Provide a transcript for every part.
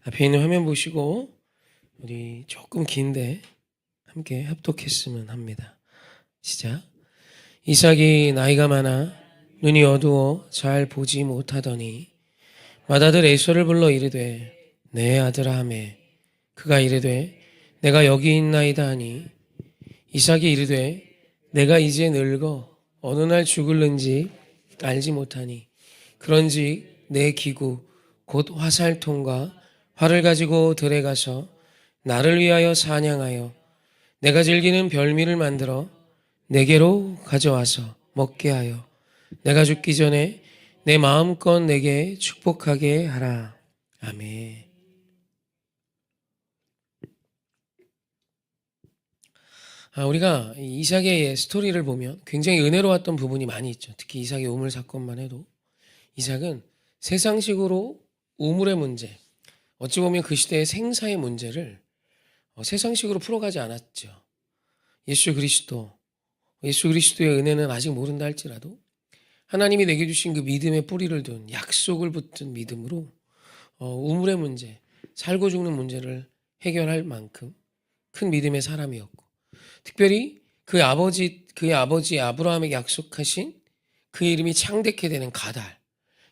앞에 있는 화면 보시고 우리 조금 긴데 함께 합독했으면 합니다. 시작. 이삭이 나이가 많아 눈이 어두워 잘 보지 못하더니 맏아들 에서를 불러 이르되 내 아들아 하매 그가 이르되 내가 여기 있나이다 하니 이삭이 이르되 내가 이제 늙어 어느 날 죽을는지 알지 못하니 그런즉 내 기구 곧 화살통과 활을 가지고 들에 가서 나를 위하여 사냥하여 내가 즐기는 별미를 만들어 내게로 가져와서 먹게 하여 내가 죽기 전에 내 마음껏 내게 축복하게 하라. 아멘. 우리가 이삭의 스토리를 보면 굉장히 은혜로웠던 부분이 많이 있죠. 특히 이삭의 우물 사건만 해도 이삭은 세상식으로 우물의 문제, 어찌 보면 그 시대의 생사의 문제를 세상식으로 풀어가지 않았죠. 예수 그리스도의 은혜는 아직 모른다 할지라도 하나님이 내게 주신 그 믿음의 뿌리를 둔 약속을 붙든 믿음으로 우물의 문제, 살고 죽는 문제를 해결할 만큼 큰 믿음의 사람이었고, 특별히 그의 아버지 아브라함에게 약속하신 그 이름이 창대케 되는 가달,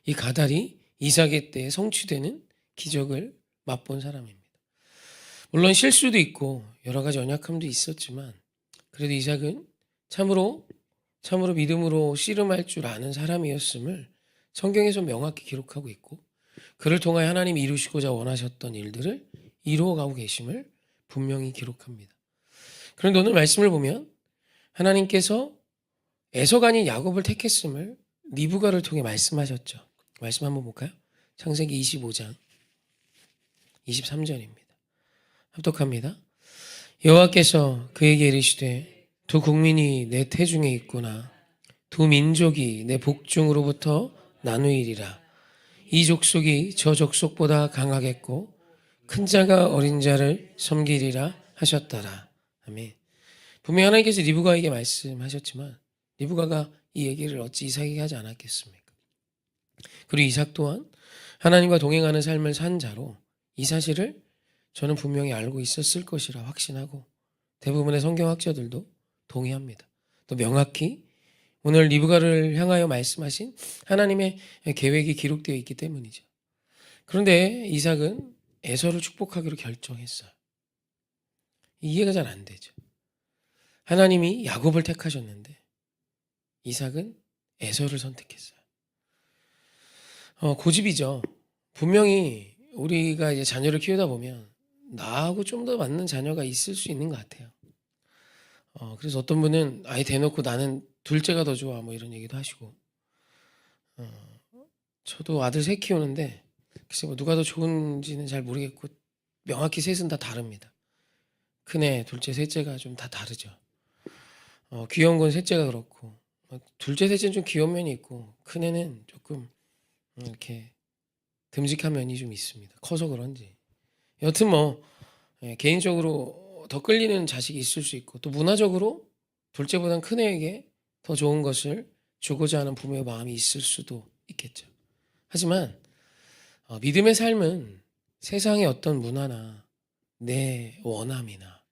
이 가달이 이삭의 때에 성취되는 기적을 맛본 사람입니다. 물론 실수도 있고 여러 가지 연약함도 있었지만 그래도 이삭은 참으로 믿음으로 씨름할 줄 아는 사람이었음을 성경에서 명확히 기록하고 있고, 그를 통하여 하나님이 이루시고자 원하셨던 일들을 이루어가고 계심을 분명히 기록합니다. 그런데 오늘 말씀을 보면 하나님께서 에서가 아닌 야곱을 택했음을 리브가를 통해 말씀하셨죠. 말씀 한번 볼까요? 창세기 25장 23절입니다. 합독합니다. 여호와께서 그에게 이르시되 두 국민이 내 태중에 있구나. 두 민족이 내 복중으로부터 나누이리라. 이 족속이 저 족속보다 강하겠고 큰 자가 어린 자를 섬기리라 하셨더라. 아멘. 분명히 하나님께서 리브가에게 말씀하셨지만 리브가가 이 얘기를 어찌 이삭에게 하지 않았겠습니까? 그리고 이삭 또한 하나님과 동행하는 삶을 산 자로 이 사실을 저는 분명히 알고 있었을 것이라 확신하고 대부분의 성경학자들도 동의합니다. 또 명확히 오늘 리브가를 향하여 말씀하신 하나님의 계획이 기록되어 있기 때문이죠. 그런데 이삭은 에서를 축복하기로 결정했어요. 이해가 잘 안 되죠. 하나님이 야곱을 택하셨는데 이삭은 에서를 선택했어요. 고집이죠. 분명히 우리가 이제 자녀를 키우다 보면 나하고 좀 더 맞는 자녀가 있을 수 있는 것 같아요. 그래서 어떤 분은 아예 대놓고 나는 둘째가 더 좋아 뭐 이런 얘기도 하시고, 저도 아들 셋 키우는데 글쎄 뭐 누가 더 좋은지는 잘 모르겠고 명확히 셋은 다 다릅니다. 큰애, 둘째, 셋째가 좀 다 다르죠. 귀여운 건 셋째가 그렇고 둘째, 셋째는 좀 귀여운 면이 있고 큰애는 조금 이렇게 듬직한 면이 좀 있습니다. 커서 그런지. 여튼 뭐 개인적으로 더 끌리는 자식이 있을 수 있고 또 문화적으로 둘째보단 큰애에게 더 좋은 것을 주고자 하는 부모의 마음이 있을 수도 있겠죠. 하지만 믿음의 삶은 세상의 어떤 문화나 내 원함이나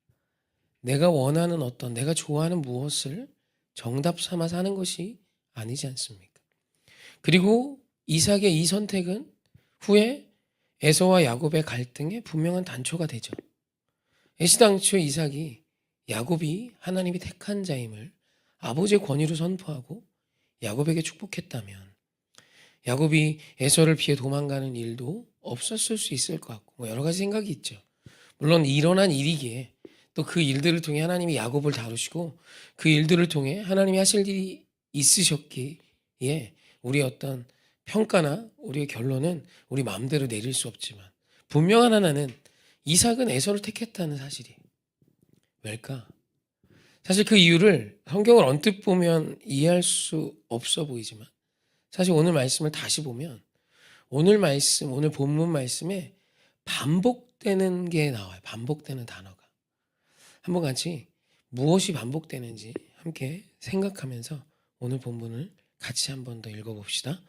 내가 원하는 어떤 내가 좋아하는 무엇을 정답 삼아 사는 것이 아니지 않습니까? 그리고 이삭의 이 선택은 후에 에서와 야곱의 갈등의 분명한 단초가 되죠. 애시당초 이삭이 야곱이 하나님이 택한 자임을 아버지의 권위로 선포하고 야곱에게 축복했다면 야곱이 에서를 피해 도망가는 일도 없었을 수 있을 것 같고 뭐 여러 가지 생각이 있죠. 물론 일어난 일이기에 또 그 일들을 통해 하나님이 야곱을 다루시고 그 일들을 통해 하나님이 하실 일이 있으셨기에 우리의 어떤 평가나 우리의 결론은 우리 마음대로 내릴 수 없지만 분명한 하나는 이삭은 에서를 택했다는 사실이에요. 왜일까? 사실 그 이유를 성경을 언뜻 보면 이해할 수 없어 보이지만 사실 오늘 말씀을 다시 보면 오늘 본문 말씀에 반복되는 게 나와요. 반복되는 단어가. 한번 같이 무엇이 반복되는지 함께 생각하면서 오늘 본문을 같이 한번 더 읽어봅시다.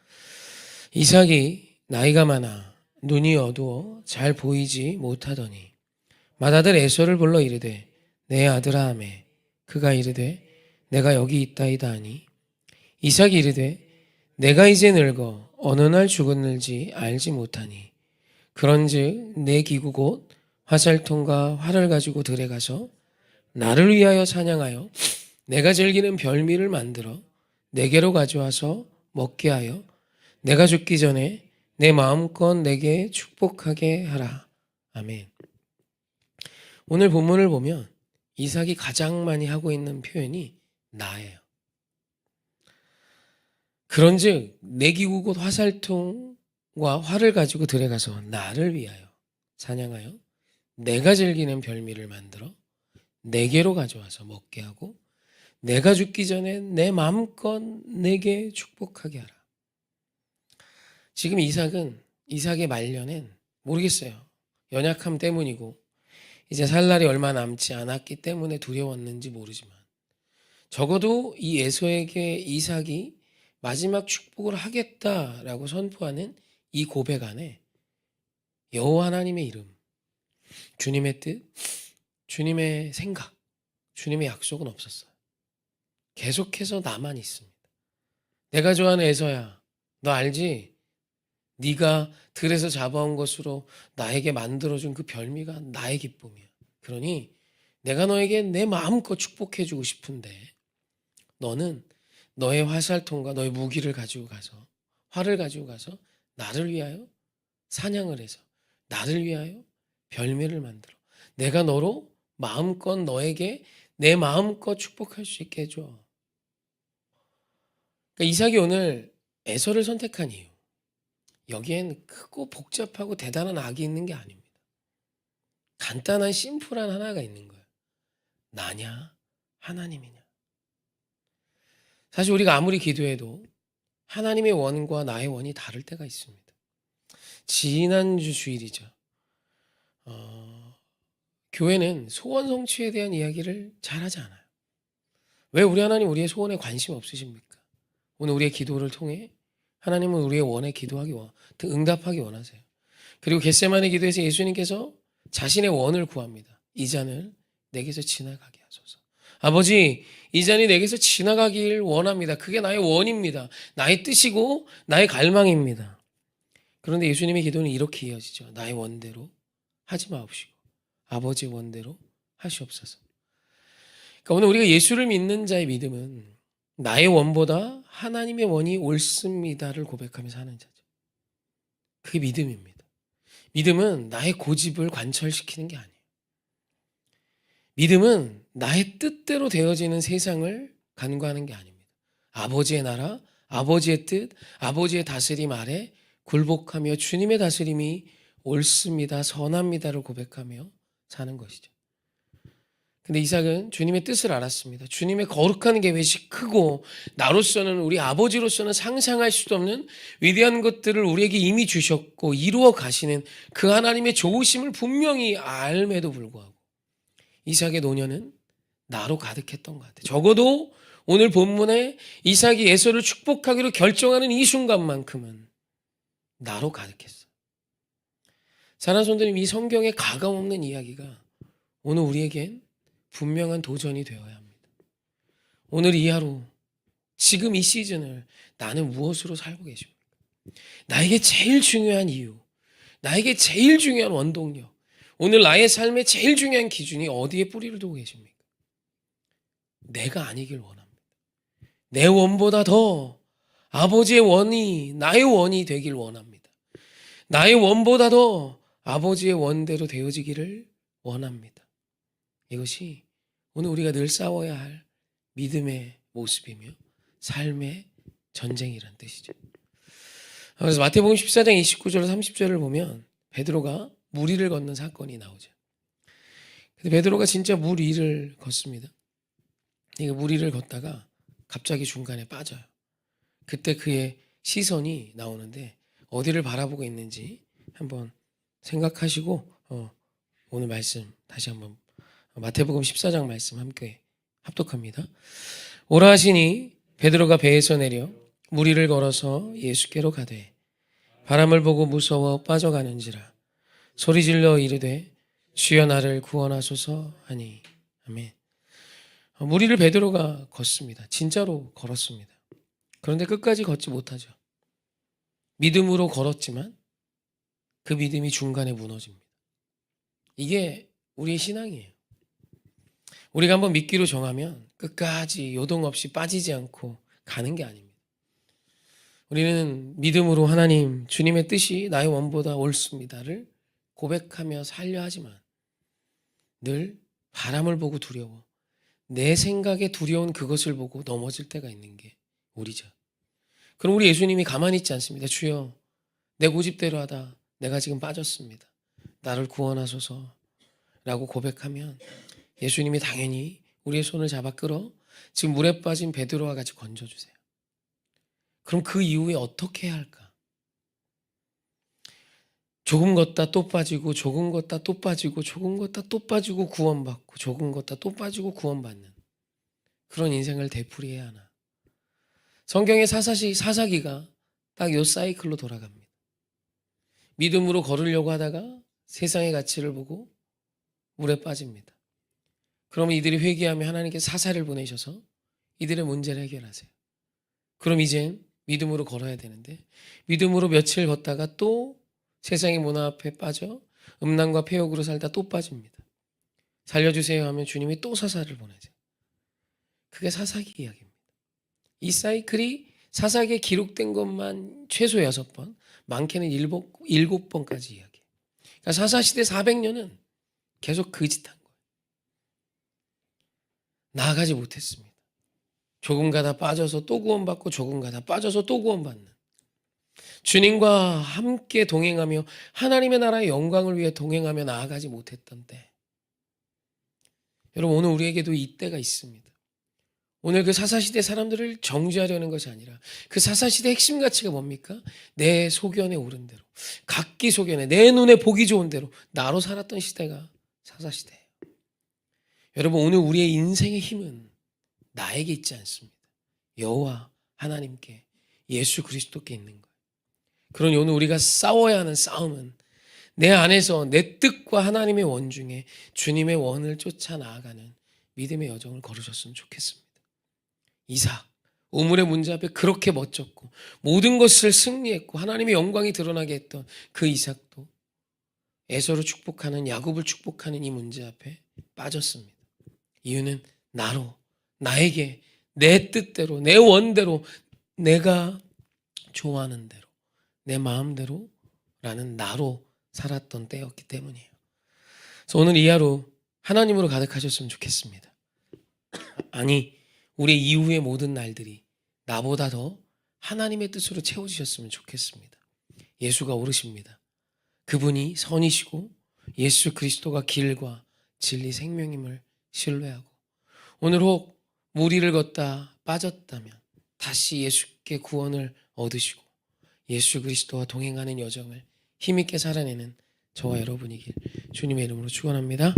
이삭이 나이가 많아 눈이 어두워 잘 보이지 못하더니 맏아들 에서를 불러 이르되 내 아들아 하매 그가 이르되 내가 여기 있다이다 하니 이삭이 이르되 내가 이제 늙어 어느 날 죽었는지 알지 못하니 그런즉 내 기구 곧 화살통과 활을 가지고 들에 가서 나를 위하여 사냥하여 내가 즐기는 별미를 만들어 내게로 가져와서 먹게 하여 내가 죽기 전에 내 마음껏 내게 축복하게 하라. 아멘. 오늘 본문을 보면 이삭이 가장 많이 하고 있는 표현이 나예요. 그런즉 내 기구 곧 화살통과 활을 가지고 들에 가서 나를 위하여 사냥하여 내가 즐기는 별미를 만들어 내게로 가져와서 먹게 하고 내가 죽기 전에 내 마음껏 내게 축복하게 하라. 지금 이삭의 말년엔 모르겠어요. 연약함 때문이고 이제 살 날이 얼마 남지 않았기 때문에 두려웠는지 모르지만 적어도 이 에서에게 이삭이 마지막 축복을 하겠다라고 선포하는 이 고백 안에 여호와 하나님의 이름, 주님의 뜻, 주님의 생각, 주님의 약속은 없었어요. 계속해서 나만 있습니다. 내가 좋아하는 에서야, 너 알지? 네가 들에서 잡아온 것으로 나에게 만들어준 그 별미가 나의 기쁨이야. 그러니 내가 너에게 내 마음껏 축복해주고 싶은데 너는 너의 화살통과 너의 무기를 가지고 가서 활을 가지고 가서 나를 위하여 사냥을 해서 나를 위하여 별미를 만들어 내가 너로 마음껏 너에게 내 마음껏 축복할 수 있게 해줘. 그러니까 이삭이 오늘 에서를 선택한 이유, 여기엔 크고 복잡하고 대단한 악이 있는 게 아닙니다. 간단한 심플한 하나가 있는 거예요. 나냐 하나님이냐. 사실 우리가 아무리 기도해도 하나님의 원과 나의 원이 다를 때가 있습니다. 지난주 주일이죠. 교회는 소원 성취에 대한 이야기를 잘하지 않아요. 왜 우리 하나님 우리의 소원에 관심 없으십니까? 오늘 우리의 기도를 통해 하나님은 우리의 원에 응답하기 원하세요. 그리고 겟세마네 기도에서 예수님께서 자신의 원을 구합니다. 이 잔을 내게서 지나가게 하소서. 아버지, 이 잔이 내게서 지나가길 원합니다. 그게 나의 원입니다. 나의 뜻이고 나의 갈망입니다. 그런데 예수님의 기도는 이렇게 이어지죠. 나의 원대로 하지 마옵시고 아버지의 원대로 하시옵소서. 그러니까 오늘 우리가 예수를 믿는 자의 믿음은 나의 원보다 하나님의 원이 옳습니다를 고백하면서 하는 자죠. 그게 믿음입니다. 믿음은 나의 고집을 관철시키는 게 아니에요. 믿음은 나의 뜻대로 되어지는 세상을 간구하는 게 아닙니다. 아버지의 나라, 아버지의 뜻, 아버지의 다스림 아래 굴복하며 주님의 다스림이 옳습니다, 선합니다를 고백하며 사는 것이죠. 근데 이삭은 주님의 뜻을 알았습니다. 주님의 거룩한 계획이 크고 나로서는 우리 아버지로서는 상상할 수도 없는 위대한 것들을 우리에게 이미 주셨고 이루어 가시는 그 하나님의 좋으심을 분명히 알매도 불구하고 이삭의 노년은 나로 가득했던 것 같아요. 적어도 오늘 본문에 이삭이 에서를 축복하기로 결정하는 이 순간만큼은 나로 가득했어요. 사랑하는 성도님, 이 성경에 가감없는 이야기가 오늘 우리에겐 분명한 도전이 되어야 합니다. 오늘 이 하루, 지금 이 시즌을 나는 무엇으로 살고 계십니까? 나에게 제일 중요한 이유, 나에게 제일 중요한 원동력, 오늘 나의 삶의 제일 중요한 기준이 어디에 뿌리를 두고 계십니까? 내가 아니길 원합니다. 내 원보다 더 아버지의 원이 나의 원이 되길 원합니다. 나의 원보다 더 아버지의 원대로 되어지기를 원합니다. 이것이 오늘 우리가 늘 싸워야 할 믿음의 모습이며 삶의 전쟁이란 뜻이죠. 그래서 마태복음 14장 29절 30절을 보면 베드로가 물 위를 걷는 사건이 나오죠. 근데 베드로가 진짜 물 위를 걷습니다. 물 위를 걷다가 갑자기 중간에 빠져요. 그때 그의 시선이 나오는데 어디를 바라보고 있는지 한번 생각하시고 오늘 말씀 다시 한번 마태복음 14장 말씀 함께 합독합니다. 오라 하시니 베드로가 배에서 내려 물 위를 걸어서 예수께로 가되 바람을 보고 무서워 빠져가는지라 소리질러 이르되 주여 나를 구원하소서 하니. 아멘. 무리를 베드로가 걷습니다. 진짜로 걸었습니다. 그런데 끝까지 걷지 못하죠. 믿음으로 걸었지만 그 믿음이 중간에 무너집니다. 이게 우리의 신앙이에요. 우리가 한번 믿기로 정하면 끝까지 요동 없이 빠지지 않고 가는 게 아닙니다. 우리는 믿음으로 하나님, 주님의 뜻이 나의 원보다 옳습니다를 고백하며 살려 하지만 늘 바람을 보고 두려워, 내 생각에 두려운 그것을 보고 넘어질 때가 있는 게 우리죠. 그럼 우리 예수님이 가만히 있지 않습니다. 주여, 내 고집대로 하다 내가 지금 빠졌습니다. 나를 구원하소서 라고 고백하면 예수님이 당연히 우리의 손을 잡아 끌어 지금 물에 빠진 베드로와 같이 건져주세요. 그럼 그 이후에 어떻게 해야 할까? 조금 걷다 또 빠지고, 조금 걷다 또 빠지고, 조금 걷다 또 빠지고 구원받고, 조금 걷다 또 빠지고 구원받는 그런 인생을 되풀이해야 하나? 성경의 사사기가 딱 요 사이클로 돌아갑니다. 믿음으로 걸으려고 하다가 세상의 가치를 보고 물에 빠집니다. 그러면 이들이 회개하며 하나님께 사사를 보내셔서 이들의 문제를 해결하세요. 그럼 이젠 믿음으로 걸어야 되는데 믿음으로 며칠 걷다가 또 세상의 문화 앞에 빠져 음란과 폐역으로 살다 또 빠집니다. 살려주세요 하면 주님이 또 사사를 보내세요. 그게 사사기 이야기입니다. 이 사이클이 사사기에 기록된 것만 최소 6번, 많게는 7번까지 이야기해요. 그러니까 사사시대 400년은 계속 그 짓 한 거예요. 나아가지 못했습니다. 조금 가다 빠져서 또 구원받고 조금 가다 빠져서 또 구원받는, 주님과 함께 동행하며 하나님의 나라의 영광을 위해 동행하며 나아가지 못했던 때, 여러분 오늘 우리에게도 이 때가 있습니다. 오늘 그 사사시대 사람들을 정죄하려는 것이 아니라 그 사사시대 핵심 가치가 뭡니까? 내 소견에 오른 대로, 각기 소견에 내 눈에 보기 좋은 대로 나로 살았던 시대가 사사시대예요. 여러분 오늘 우리의 인생의 힘은 나에게 있지 않습니다. 여호와 하나님께, 예수 그리스도께 있는 거예요. 그러니 오늘 우리가 싸워야 하는 싸움은 내 안에서 내 뜻과 하나님의 원 중에 주님의 원을 쫓아 나아가는 믿음의 여정을 걸으셨으면 좋겠습니다. 이삭, 우물의 문제 앞에 그렇게 멋졌고 모든 것을 승리했고 하나님의 영광이 드러나게 했던 그 이삭도 에서를 축복하는, 야곱을 축복하는 이 문제 앞에 빠졌습니다. 이유는 나에게 내 뜻대로, 내 원대로, 내가 좋아하는 대로, 내 마음대로라는 나로 살았던 때였기 때문이에요. 그래서 오늘 이 하루 하나님으로 가득하셨으면 좋겠습니다. 아니, 우리 이후의 모든 날들이 나보다 더 하나님의 뜻으로 채워지셨으면 좋겠습니다. 예수가 오르십니다. 그분이 선이시고 예수 그리스도가 길과 진리 생명임을 신뢰하고 오늘 혹 무리를 걷다 빠졌다면 다시 예수께 구원을 얻으시고 예수 그리스도와 동행하는 여정을 힘있게 살아내는 저와 여러분이길 주님의 이름으로 축원합니다.